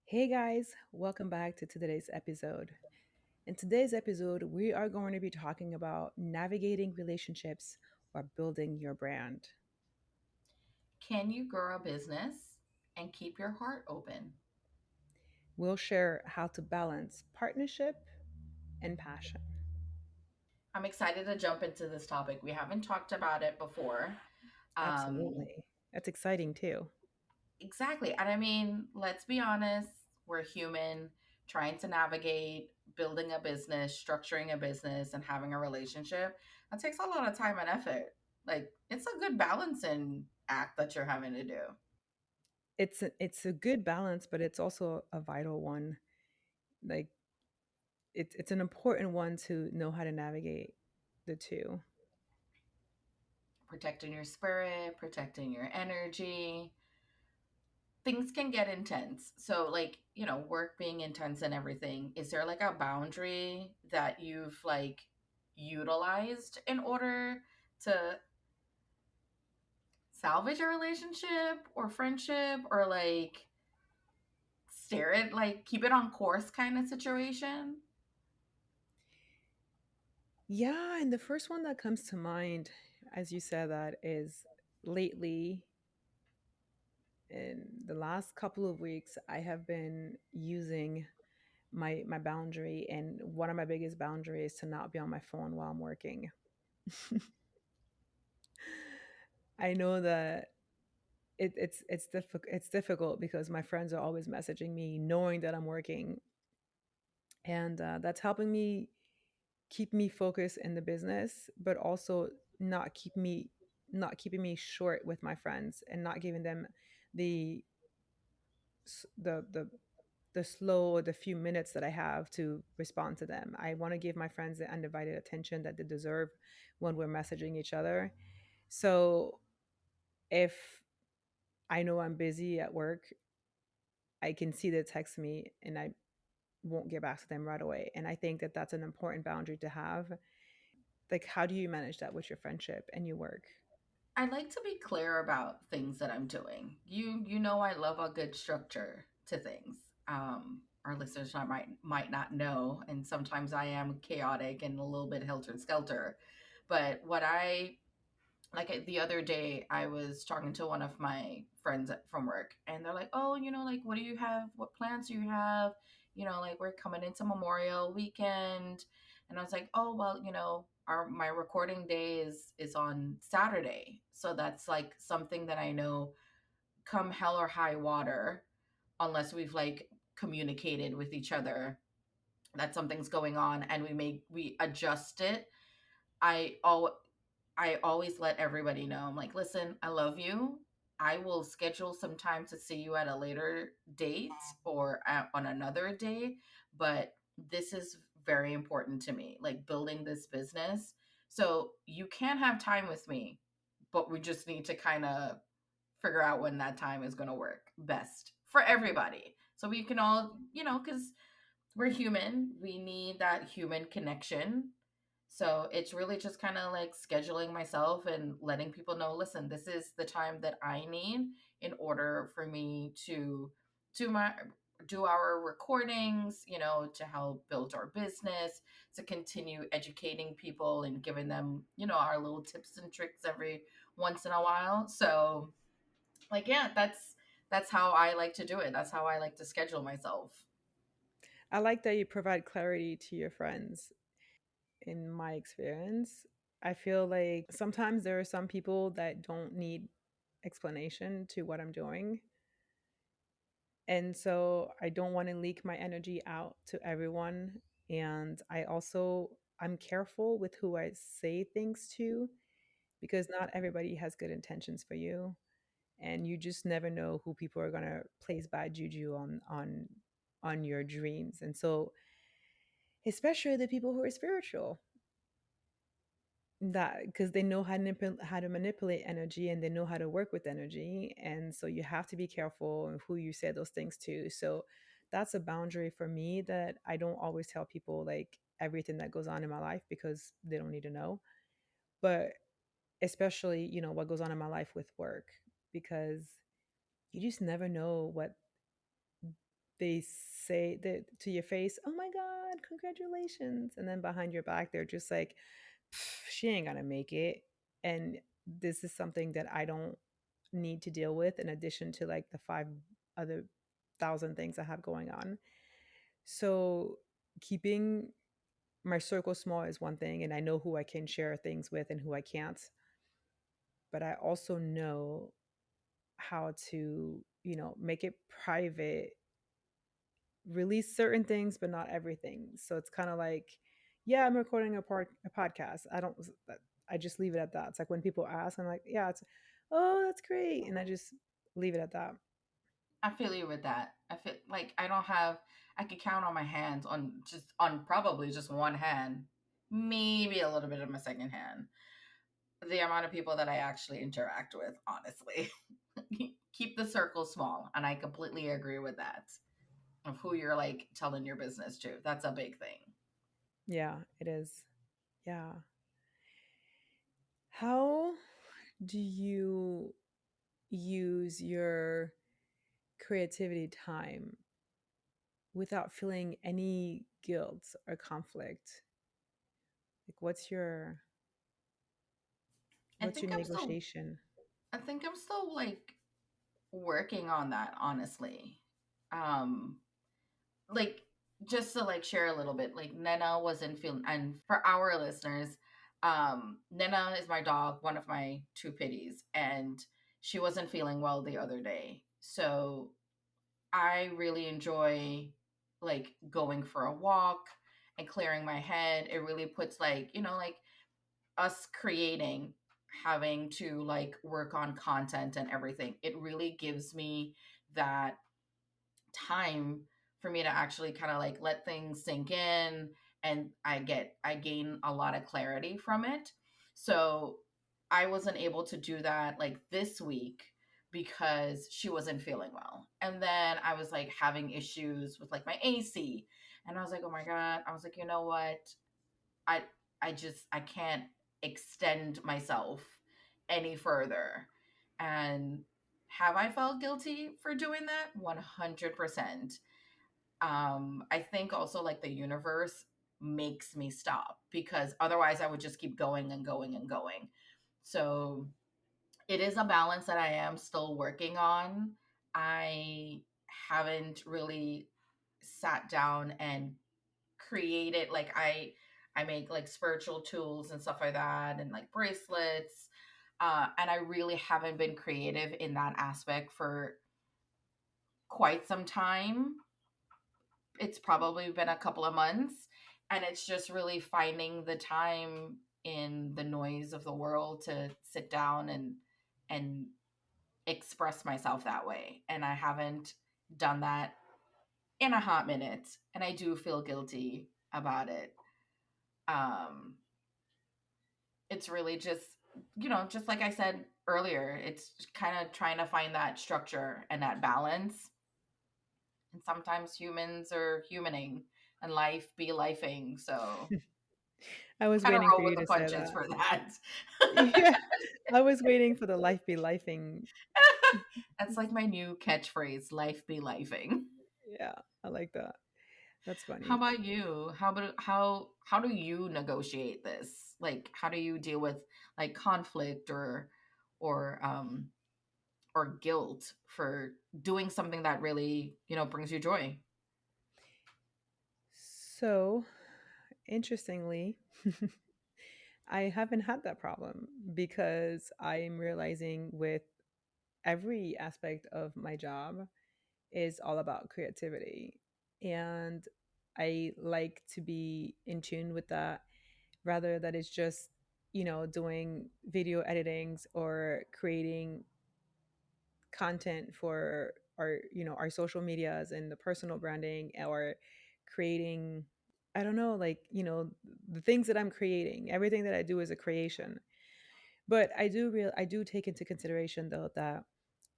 Hey guys, welcome back to today's episode. In today's episode, we are going to be talking about navigating relationships or building your brand. Can you grow a business and keep your heart open? We'll share how to balance partnership and passion. I'm excited to jump into this topic. We haven't talked about it before. Um, Absolutely. That's exciting too. exactly. And I mean, let's be honest, we're human trying to navigate building a business, structuring a business, and having a relationship. That takes a lot of time and effort. Like, it's a good balancing act that you're having to do. It's a good balance, but it's also a vital one. Like it's an important one to know how to navigate the two. Protecting your spirit, protecting your energy, things can get intense. So, like, work being intense and everything, is there like a boundary that you've like utilized in order to salvage a relationship or friendship or like steer it, like keep it on course kind of situation? Yeah, and the first one that comes to mind as you said that is lately in the last couple of weeks I have been using my boundary, and one of my biggest boundaries is to not be on my phone while I'm working. I know that it's difficult because my friends are always messaging me knowing that I'm working, and that's helping me keep me focused in the business, but also not keep me not keeping me short with my friends and not giving them the s- the slow or the few minutes that I have to respond to them. I want to give my friends the undivided attention that they deserve when we're messaging each other. So if I know I'm busy at work, I can see they text me and I won't get back to them right away. And I think that that's an important boundary to have. Like, how do you manage that with your friendship and your work? I like to be clear about things that I'm doing. You know I love a good structure to things. Our listeners might not know, and sometimes I am chaotic and a little bit helter skelter. But what I like the other day, I was talking to one of my friends from work, and they're like, "Oh, like what do you have? What plans do you have? Like we're coming into Memorial Weekend," and I was like, "Oh, well, our my recording day is on Saturday, so that's like something that I know come hell or high water, unless we've like communicated with each other that something's going on and we adjust it. I al- I always let everybody know. I'm like, listen, I love you. I will schedule some time to see you at a later date or on another day, but this is very important to me, like building this business. So you can have time with me, but we just need to kind of figure out when that time is going to work best for everybody. So we can all, because we're human, we need that human connection. So it's really just kind of like scheduling myself and letting people know, listen, this is the time that I need in order for me to do my do our recordings, to help build our business, to continue educating people and giving them, our little tips and tricks every once in a while. So, like, yeah, that's how I like to do it. That's how I like to schedule myself. I like that you provide clarity to your friends. In my experience, I feel like sometimes there are some people that don't need explanation to what I'm doing. And so I don't want to leak my energy out to everyone. And I'm careful with who I say things to because not everybody has good intentions for you. And you just never know who people are gonna place bad juju on your dreams. And so especially the people who are spiritual, that because they know how to manipulate energy and they know how to work with energy, and so you have to be careful of who you say those things to. So that's a boundary for me, that I don't always tell people like everything that goes on in my life because they don't need to know. But especially, what goes on in my life with work, because you just never know they say that to your face, "Oh my god, congratulations." And then behind your back they're just like, "Pff, she ain't gonna make it." And this is something that I don't need to deal with in addition to like the five other thousand things I have going on. So keeping my circle small is one thing, and I know who I can share things with and who I can't. But I also know how to, make it private, release certain things, but not everything. So it's kind of like, yeah, I'm recording a podcast. I just leave it at that. It's like when people ask, I'm like, yeah, it's, oh, that's great. And I just leave it at that. I feel you with that. I feel like I don't have. I could count on my hands on probably just one hand, maybe a little bit of my second hand. The amount of people that I actually interact with, honestly, keep the circle small, and I completely agree with that. Of who you're like telling your business to, that's a big thing. Yeah, it is. Yeah. How do you use your creativity time without feeling any guilt or conflict? Like I what's your think I'm still. negotiation? I think I'm still like working on that, honestly. Um, like just to like share a little bit, like Nena wasn't feeling, and for our listeners, Nena is my dog, one of my two pitties, and she wasn't feeling well the other day. So I really enjoy like going for a walk and clearing my head. It really puts like, like us creating, having to like work on content and everything. It really gives me that time for me to actually kind of like let things sink in, and I gain a lot of clarity from it. So I wasn't able to do that like this week because she wasn't feeling well. And then I was like having issues with like my AC, and I was like, "Oh my god." I was like, "You know what? I I can't extend myself any further." And have I felt guilty for doing that? 100%. I think also like the universe makes me stop, because otherwise I would just keep going and going and going. So it is a balance that I am still working on. I haven't really sat down and created like I make like spiritual tools and stuff like that, and like bracelets, and I really haven't been creative in that aspect for quite some time. It's probably been a couple of months, and it's just really finding the time in the noise of the world to sit down and express myself that way. And I haven't done that in a hot minute, and I do feel guilty about it. um it's really just, just like I said earlier, it's kind of trying to find that structure and that balance. And sometimes humans are humaning and life be lifing. So I was kind of waiting for roll with you the to say punches that. for that. Yeah. I was waiting for the life be lifing. That's like my new catchphrase, life be lifing. Yeah, I like that. That's How funny. about you? How do you negotiate this? Like how do you deal with like conflict or or guilt for doing something that really, brings you joy? So, interestingly, I haven't had that problem because I'm realizing with every aspect of my job is all about creativity. And I like to be in tune with that rather that it's just, doing video editings or creating content for our social medias and the personal branding, or creating, I don't know, like, the things that I'm creating, everything that I do is a creation. But I do take into consideration though that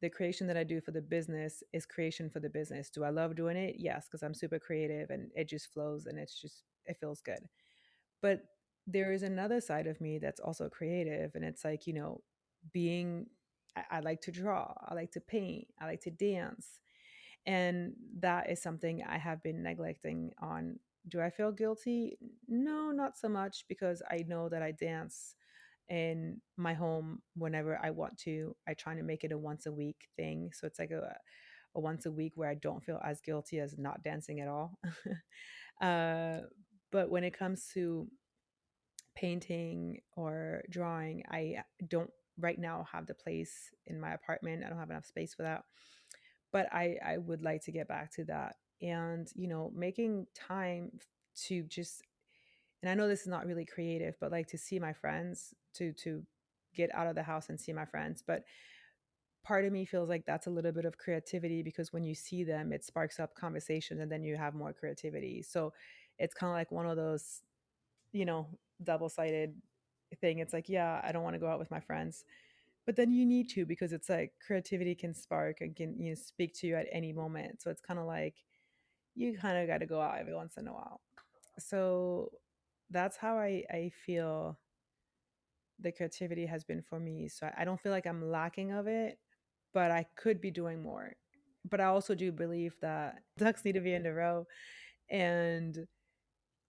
the creation that I do for the business is creation for the business. Do I love doing it? Yes, because I'm super creative and it just flows and it feels good. But there is another side of me that's also creative, and it's like, being I like to draw, I like to paint, I like to dance. And that is something I have been neglecting on. Do I feel guilty? No, not so much, because I know that I dance in my home whenever I want to. I try to make it a once a week thing. So it's like a once a week where I don't feel as guilty as not dancing at all. uh, but when it comes to painting or drawing, I don't right now have the place in my apartment. I don't have enough space for that. But I would like to get back to that. And, making time to just, and I know this is not really creative, but like to see my friends, to get out of the house and see my friends. But part of me feels like that's a little bit of creativity, because when you see them, it sparks up conversation and then you have more creativity. So it's kind of like one of those, you know, double-sided thing. It's like, yeah, I don't want to go out with my friends, but then you need to, because it's like creativity can spark and can, speak to you at any moment. So it's kind of like you kind of got to go out every once in a while. So that's how I feel the creativity has been for me. So I don't feel like I'm lacking of it, but I could be doing more. But I also do believe that ducks need to be in the row, and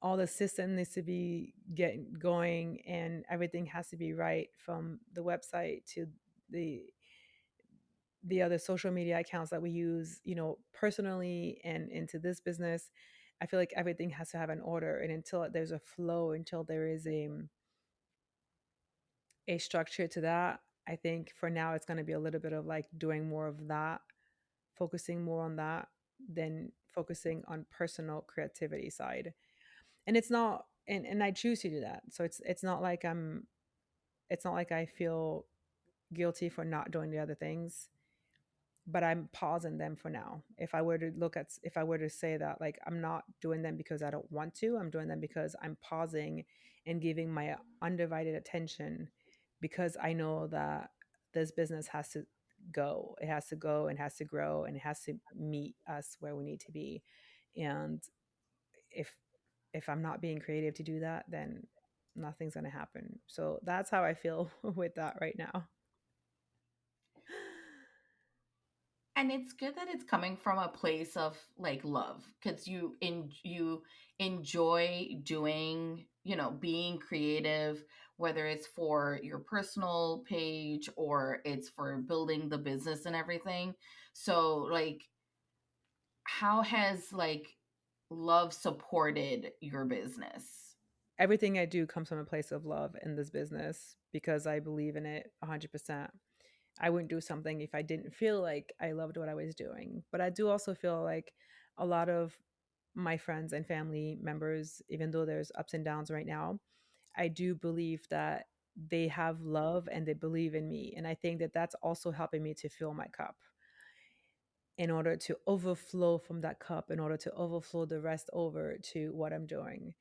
all the system needs to be getting going, and everything has to be right, from the website to the the other social media accounts that we use, personally and into this business. I feel like everything has to have an order, and until there's a flow, until there is a structure to that, I think for now it's going to be a little bit of like doing more of that, focusing more on that than focusing on personal creativity side. And it's not, and I choose to do that. So it's not like I feel guilty for not doing the other things, but I'm pausing them for now. If I were to say that, like, I'm not doing them because I don't want to, I'm doing them because I'm pausing and giving my undivided attention, because I know that this business has to go. It has to go and has to grow and it has to meet us where we need to be. And if I'm not being creative to do that, then nothing's going to happen. So that's how I feel with that right now. And it's good that it's coming from a place of like love, because you enjoy doing, being creative, whether it's for your personal page or it's for building the business and everything. So like, how has like love supported your business? Everything I do comes from a place of love in this business, because I believe in it 100%. I wouldn't do something if I didn't feel like I loved what I was doing. But I do also feel like a lot of my friends and family members, even though there's ups and downs right now, I do believe that they have love and they believe in me. And I think that that's also helping me to fill my cup, in order to overflow from that cup, in order to overflow the rest over to what I'm doing.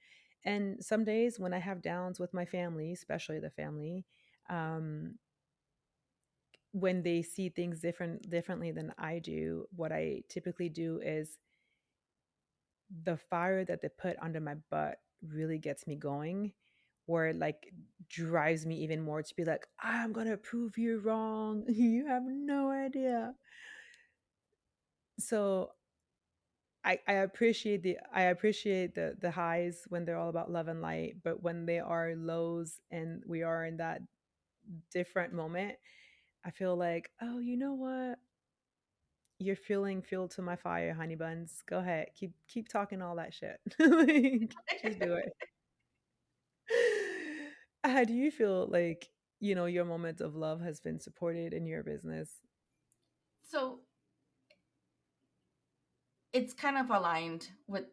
And some days when I have downs with my family, especially the family, um, when they see things differently than I do, what I typically do is the fire that they put under my butt really gets me going, or like drives me even more to be like, I'm gonna prove you wrong. You have no idea. So I appreciate the highs when they're all about love and light, but when they are lows and we are in that different moment, I feel like, oh, you know what? You're feeling fuel to my fire, honey buns. Go ahead, keep talking all that shit. Like, just do it. How do you feel like, your moment of love has been supported in your business? So it's kind of aligned with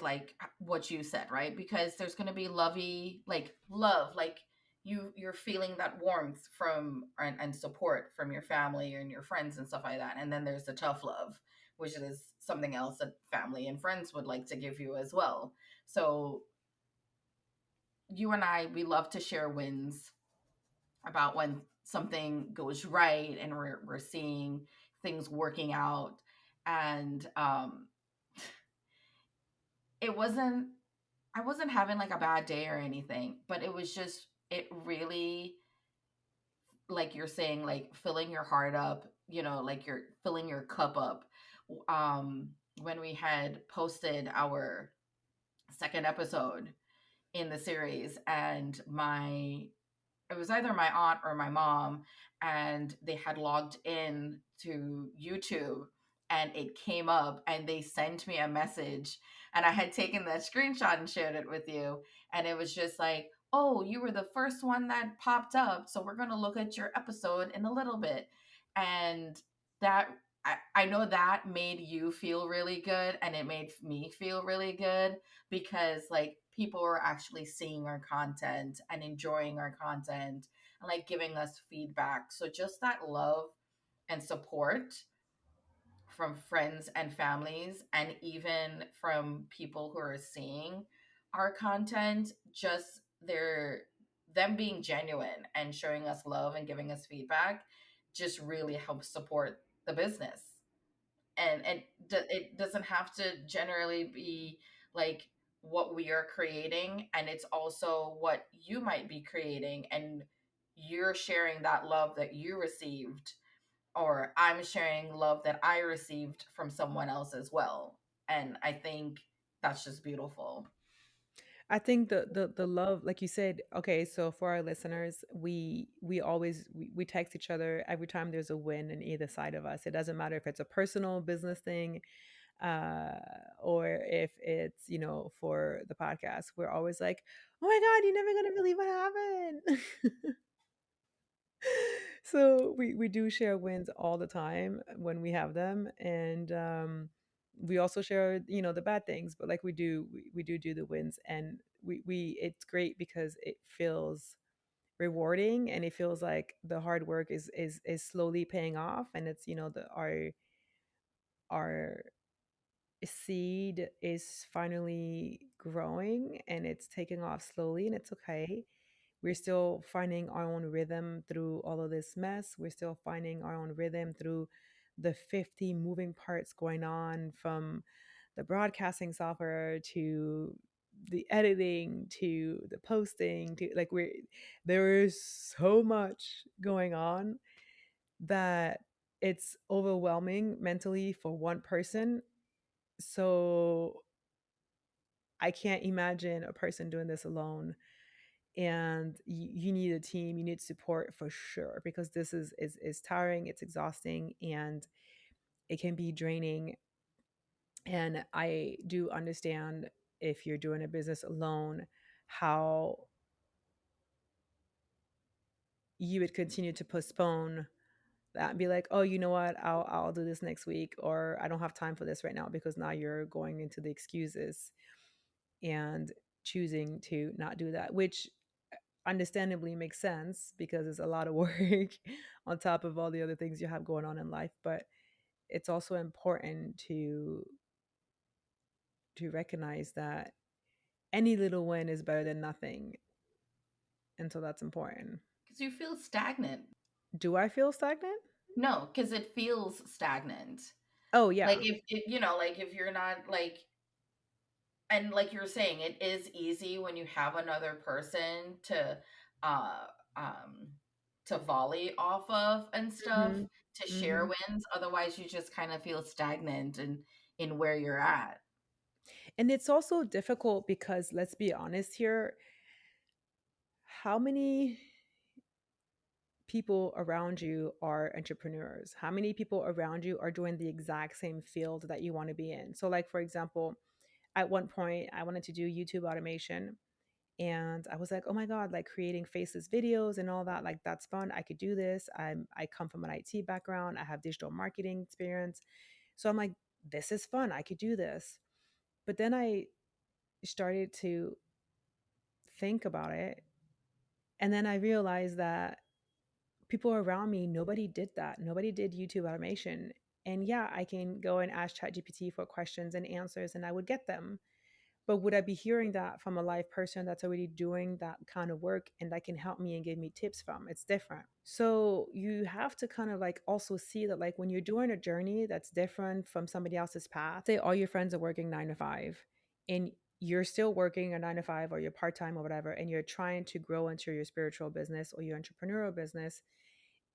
like what you said, right? Because there's going to be lovey, like love, like you're feeling that warmth from and support from your family and your friends and stuff like that. And then there's the tough love, which is something else that family and friends would like to give you as well. So you and I, we love to share wins about when something goes right and we're seeing things working out. And it wasn't, I wasn't having like a bad day or anything, but it was just, it really, like you're saying, like filling your heart up, like you're filling your cup up um, when we had posted our second episode in the series, and my it was either my aunt or my mom, and they had logged in to YouTube, and it came up, and they sent me a message, and I had taken that screenshot and shared it with you, and it was just like, "Oh, you were the first one that popped up, so we're going to look at your episode in a little bit." And that I know that made you feel really good, and it made me feel really good, because like people were actually seeing our content and enjoying our content and like giving us feedback. So just that love and support from friends and families, and even from people who are seeing our content, just their them being genuine and showing us love and giving us feedback just really helps support the business. And it doesn't have to generally be like what we are creating, and it's also what you might be creating, and you're sharing that love that you received, or I'm sharing love that I received from someone else as well. And I think that's just beautiful. I think the love, like you said, okay, so for our listeners, we always we text each other every time there's a win in either side of us. It doesn't matter if it's a personal business thing, uh, or if it's, you know, for the podcast. We're always like, oh my God, you're never gonna believe what happened. So we do share wins all the time when we have them, and we also share, you know, the bad things, but like we do the wins, and we it's great because it feels rewarding, and it feels like the hard work is slowly paying off, and it's, you know, the our seed is finally growing, and it's taking off slowly, and it's okay. We're still finding our own rhythm through all of this mess. We're still finding our own rhythm through the 50 moving parts going on, from the broadcasting software to the editing to the posting to like there is so much going on that it's overwhelming mentally for one person. So I can't imagine a person doing this alone, and you need a team, you need support for sure, because this is tiring, it's exhausting, and it can be draining. And I do understand, if you're doing a business alone, how you would continue to postpone that and be like, oh, you know what, I'll do this next week, or I don't have time for this right now, because now you're going into the excuses and choosing to not do that, which understandably makes sense because it's a lot of work on top of all the other things you have going on in life. But it's also important to recognize that any little win is better than nothing, and so that's important. Because you feel stagnant. Do I feel stagnant? No, because it feels stagnant. Oh Like yeah. if you know, like if you're not like, and like you were saying, it is easy when you have another person uh um to volley off of and stuff, Mhm. to share Mhm. wins. Otherwise you just kind of feel stagnant and in where you're at. And it's also difficult because, let's be honest here, how many people around you are entrepreneurs? How many people around you are doing the exact same field that you want to be in? So, like, for example, at one point, I wanted to do YouTube automation. And I was like, oh my God, like creating faceless videos and all that, like that's fun. I could do this. I come from an IT background. I have digital marketing experience. So I'm like, this is fun. I could do this. But then I started to think about it. And then I realized that people around me, nobody did that. Nobody did YouTube automation. And yeah, I can go and ask ChatGPT for questions and answers, and I would get them. But would I be hearing that from a live person that's already doing that kind of work and that can help me and give me tips from? It's different. So you have to kind of like also see that, like, when you're doing a journey that's different from somebody else's path, say all your friends are working 9 to 5, and you're still working a 9 to 5, or you're part time or whatever, and you're trying to grow into your spiritual business or your entrepreneurial business,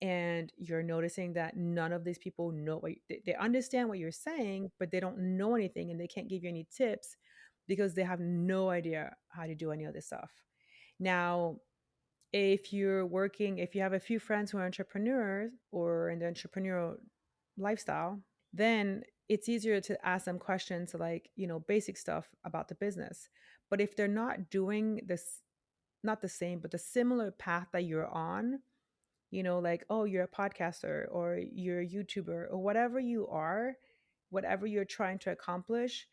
and you're noticing that none of these people know they understand what you're saying, but they don't know anything and they can't give you any tips because they have no idea how to do any of this stuff. Now, if you have a few friends who are entrepreneurs or in the entrepreneurial lifestyle, then it's easier to ask them questions like, basic stuff about the business. But if they're not doing this, not the same, but the similar path that you're on, like, oh, you're a podcaster or you're a YouTuber or whatever you are, whatever you're trying to accomplish,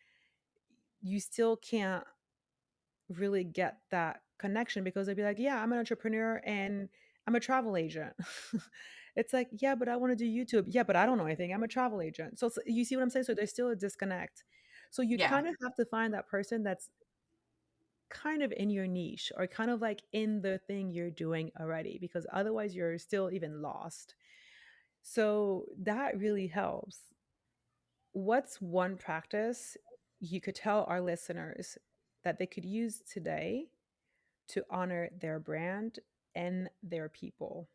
you still can't really get that connection because they'd be like, yeah, I'm an entrepreneur and I'm a travel agent. It's like, yeah, but I want to do YouTube. Yeah, but I don't know anything. I'm a travel agent. So you see what I'm saying? So there's still a disconnect. So you Yeah. kind of have to find that person that's kind of in your niche or kind of like in the thing you're doing already, because otherwise you're still even lost. So that really helps. What's one practice you could tell our listeners that they could use today to honor their brand and their people?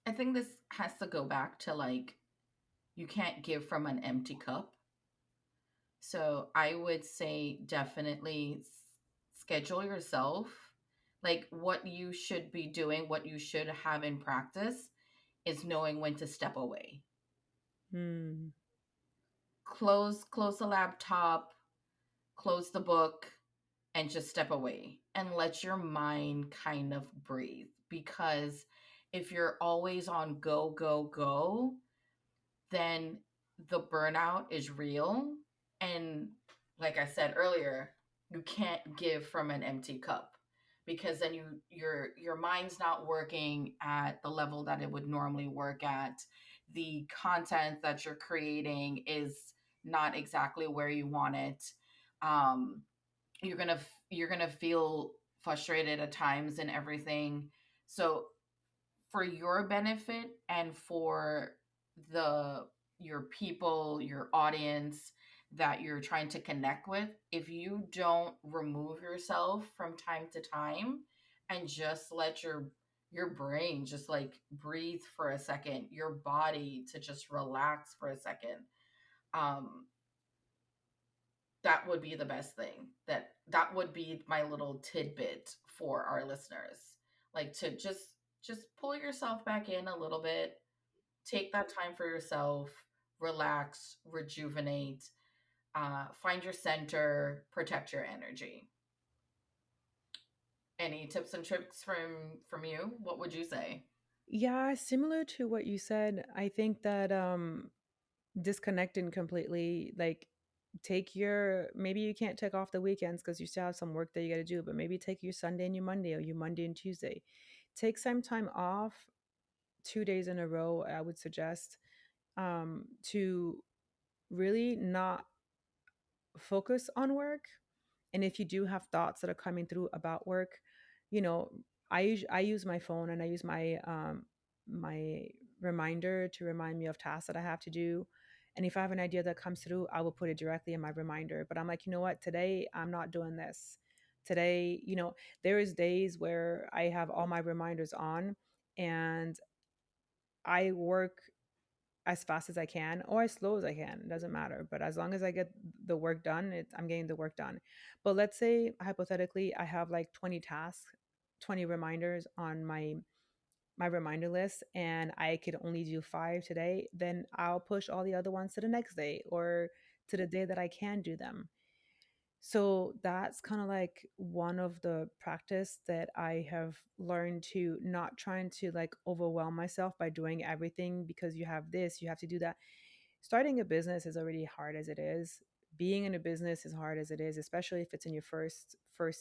I think this has to go back to like, you can't give from an empty cup. So I would say definitely schedule yourself. Like what you should be doing, what you should have in practice is knowing when to step away. Hmm. Close the laptop, close the book, and just step away and let your mind kind of breathe. Because if you're always on go, go, go, then the burnout is real. And like I said earlier, you can't give from an empty cup because then your mind's not working at the level that it would normally work at. The content that you're creating is not exactly where you want it. Um, you're gonna feel frustrated at times and everything. So for your benefit and for the your people, your audience that you're trying to connect with, if you don't remove yourself from time to time and just let your brain just like breathe for a second, your body to just relax for a second, um that would be the best thing. That would be my little tidbit for our listeners, like to just pull yourself back in a little bit, take that time for yourself, relax, rejuvenate, find your center, protect your energy. Any tips and tricks from you? What would you say? Yeah, similar to what you said, I think that disconnecting completely, like take your, maybe you can't take off the weekends because you still have some work that you got to do, but maybe take your Sunday and your Monday or your Monday and Tuesday. Take some time off, 2 days in a row, I would suggest, to really not focus on work. And if you do have thoughts that are coming through about work, you know, I use my phone and I use my reminder to remind me of tasks that I have to do. And if I have an idea that comes through, I will put it directly in my reminder. But I'm like, you know what? Today I'm not doing this. Today, there is days where I have all my reminders on and I work as fast as I can or as slow as I can. It doesn't matter. But as long as I get the work done, I'm getting the work done. But let's say hypothetically I have like 20 tasks, 20 reminders on my reminder list and I could only do 5 today, then I'll push all the other ones to the next day or to the day that I can do them. So that's kind of like one of the practice that I have learned, to not trying to like overwhelm myself by doing everything because you have this, you have to do that. Starting a business is already hard as it is. Being in a business is hard as it is, especially if it's in your first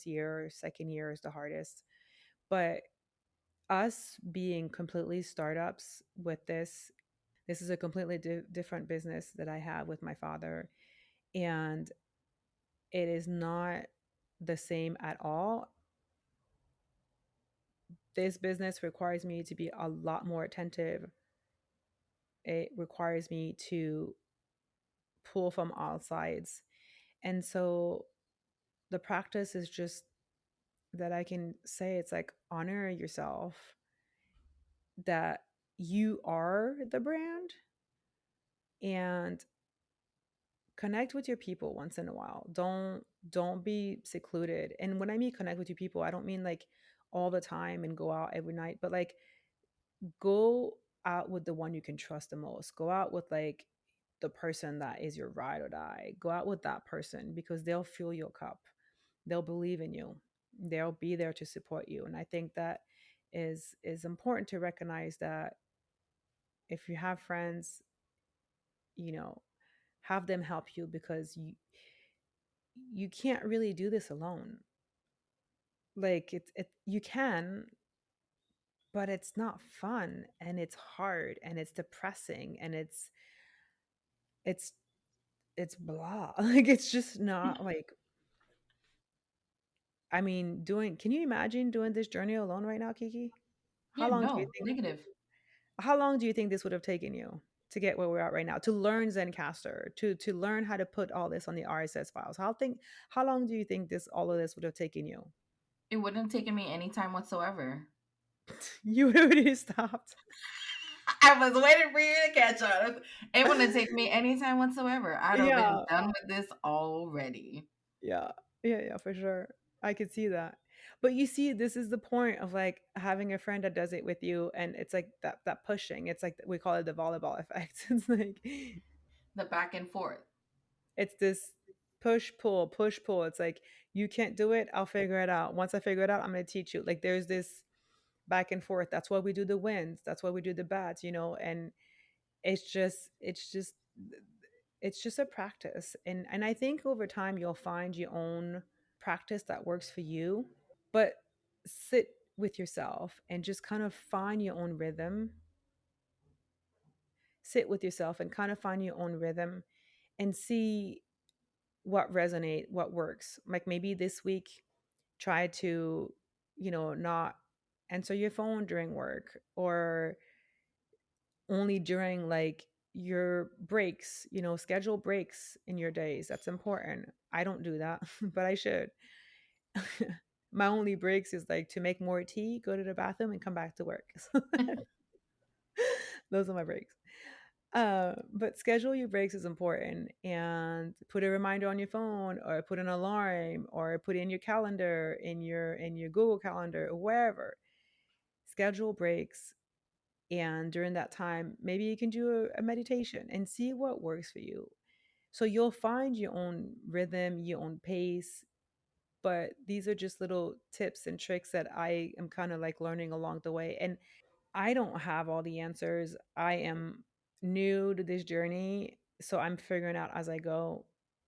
year or second year is the hardest. But us being completely startups with this is a completely different business that I have with my father, and it is not the same at all. This business requires me to be a lot more attentive. It requires me to pull from all sides. And so the practice is just that I can say, it's like honor yourself, that you are the brand, and connect with your people once in a while. Don't be secluded. And when I mean connect with your people, I don't mean like all the time and go out every night, but like go out with the one you can trust the most. Go out with like the person that is your ride or die. Go out with that person because they'll fill your cup. They'll believe in you. They'll be there to support you. And I think that is important to recognize that if you have friends, you know, have them help you because you can't really do this alone. Like it you can, but it's not fun and it's hard and it's depressing and it's it's blah. Like it's just not like I mean, doing can you imagine doing this journey alone right now, Kiki? How Yeah, long do you no, think negative. how long do you think this would have taken you to get where we're at right now? To learn Zencaster, to learn how to put all this on the RSS files. How long do you think this all of this would have taken you? It wouldn't have taken me any time whatsoever. You would have already stopped. I was waiting for you to catch on. It wouldn't take me any time whatsoever. I'd have been Yeah. done with this already. Yeah. Yeah, yeah, for sure. I could see that. But you see, this is the point of like having a friend that does it with you and it's like that pushing. It's like we call it the volleyball effect. It's like The back and forth. it's this push pull, push pull. It's like you can't do it, I'll figure it out. Once I figure it out, I'm going to teach you. Like there's this back and forth. That's why we do the wins. That's why we do the bats, and it's just a practice. And I think over time you'll find your own practice that works for you, but sit with yourself and just kind of find your own rhythm. Sit with yourself and kind of find your own rhythm and see what resonate, what works. Like maybe this week try to, not answer your phone during work or only during like your breaks, schedule breaks in your days. That's important. I don't do that, but I should. My only breaks is like to make more tea, go to the bathroom, and come back to work. Those are my breaks. But schedule your breaks is important and put a reminder on your phone or put an alarm or put in your calendar in your Google Calendar or wherever. Schedule breaks, and during that time, maybe you can do a meditation and see what works for you. So you'll find your own rhythm, your own pace, but these are just little tips and tricks that I am kind of like learning along the way. And I don't have all the answers. I am new to this journey, so I'm figuring out as I go.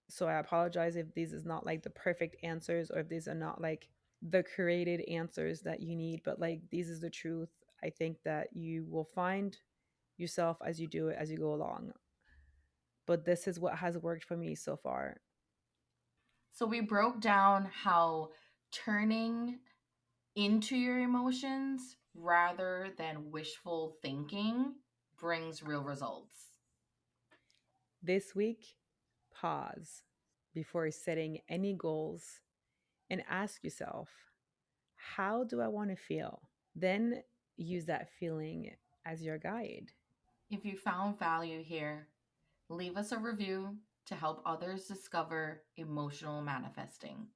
So I apologize if these is not like the perfect answers or if these are not like the created answers that you need, but like these is the truth. I think that you will find yourself as you do it as you go along. But this is what has worked for me so far. So we broke down how turning into your emotions rather than wishful thinking brings real results. This week, pause before setting any goals and ask yourself, how do I want to feel? Then use that feeling as your guide If you found value here, leave us a review to help others discover emotional manifesting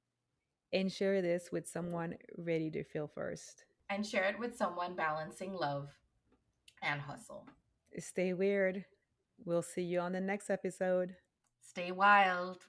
and share this with someone ready to feel first. and share it with someone balancing love and hustle. Stay weird. We'll see you on the next episode. Stay wild.